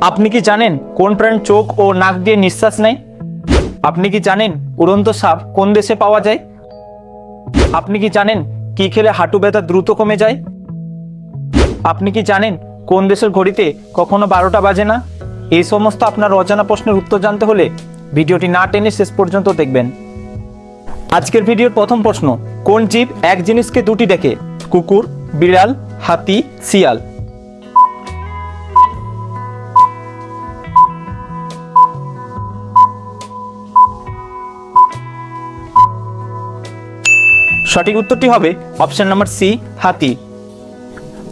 আপনি কি জানেন কোন প্রাণী চোখ ও নাক দিয়ে নিঃশ্বাস নেয়? আপনি কি জানেন উড়ন্ত সাপ কোন দেশে পাওয়া যায়? আপনি কি জানেন কি খেলে হাঁটু ব্যথা দ্রুত কমে যায়? আপনি কি জানেন কোন দেশের ঘড়িতে কখনো 12টা বাজে না? এই সমস্ত আপনার অজানা প্রশ্নের উত্তর জানতে হলে ভিডিওটি না টেনে শেষ পর্যন্ত দেখবেন। আজকের ভিডিওর প্রথম প্রশ্ন, কোন জীব এক জিনিসকে দুটি দেখে? কুকুর, বিড়াল, হাতি, শিয়াল। সঠিক উত্তরটি হবে অপশন নাম্বার সি, হাতি।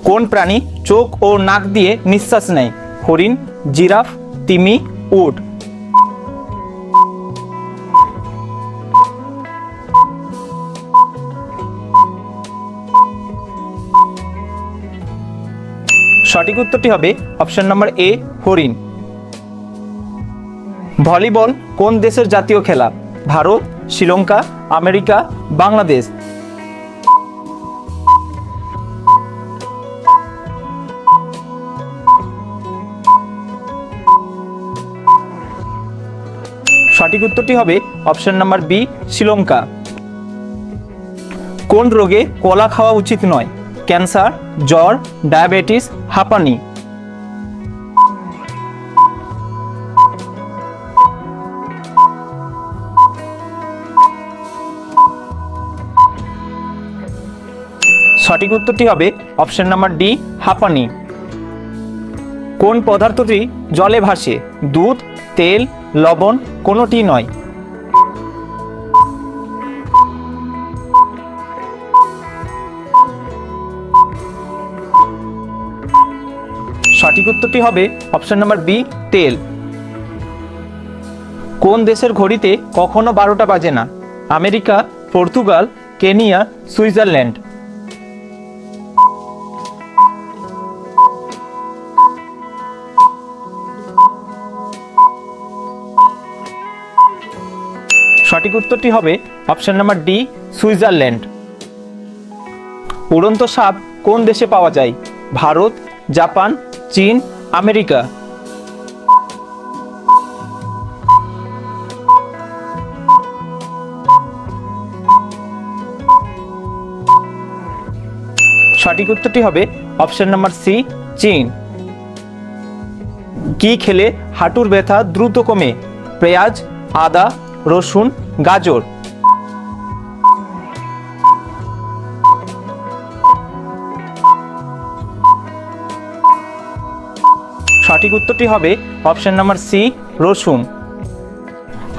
কোন প্রাণী চোখ ও নাক দিয়ে নিঃশ্বাস নেয়? হরিণ, জিরাফ, তিমি, উট। সঠিক উত্তরটি হবে অপশন নাম্বার এ, হরিণ। ভলিবল কোন দেশের জাতীয় খেলা? ভারত, শ্রীলঙ্কা, আমেরিকা, বাংলাদেশ। সঠিক উত্তরটি হবে অপশন নাম্বার বি, শ্রীলঙ্কা। কোন রোগে কলা খাওয়া উচিত নয়? ক্যান্সার, জ্বর, ডায়াবেটিস, হাঁপানি। সঠিক উত্তরটি হবে অপশন নাম্বার ডি, হাঁপানি। কোন পদার্থটি জলে ভাসে? দুধ, তেল, লবণ, কোনোটি নয়। সঠিক উত্তরটি হবে অপশন নাম্বার বি, তেল। কোন দেশের ঘড়িতে কখনো 12টা বাজে না? America, Portugal, Kenya, Switzerland. সঠিক উত্তরটি হবে অপশন নাম্বার ডি, সুইজারল্যান্ড। উড়ন্ত সাপ কোন দেশে পাওয়া যায়? ভারত, জাপান, চীন, আমেরিকা। সঠিক উত্তরটি হবে অপশন নাম্বার সি, চীন। কি খেলে হাঁটুর ব্যথা দ্রুত কমে? পেঁয়াজ, আদা, রসুন, গাজর। সঠিক উত্তরটি হবে অপশন নাম্বার সি, রসুন।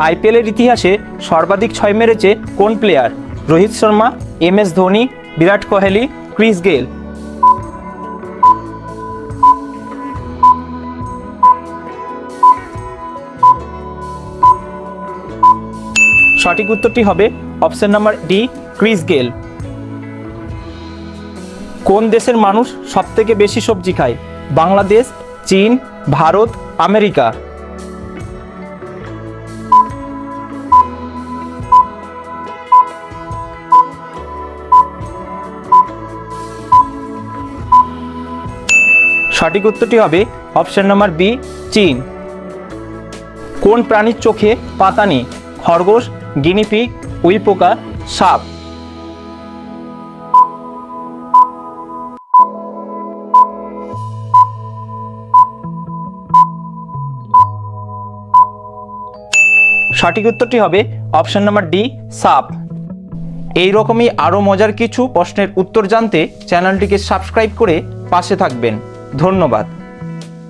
আইপিএলের ইতিহাসে সর্বাধিক 6 মেরেছে কোন player? Rohit Sharma, M S. Dhoni, Virat Kohli, Chris Gayle. সঠিক উত্তরটি হবে option number D, Chris Gayle. কোন দেশের মানুষ সবথেকে বেশি সবজি খায়? বাংলাদেশ, চীন, ভারত, আমেরিকা। সঠিক উত্তরটি হবে অপশন নাম্বার বি, চীন। কোন প্রাণীর চোখে পাতা নেই? খরগোশ, গিনিপিগ, উইপোকা, সাপ। সঠিক উত্তরটি হবে অপশন নাম্বার ডি, সাপ। এই রকমই আরও মজার কিছু প্রশ্নের উত্তর জানতে চ্যানেলটিকে সাবস্ক্রাইব করে পাশে থাকবেন। ধন্যবাদ।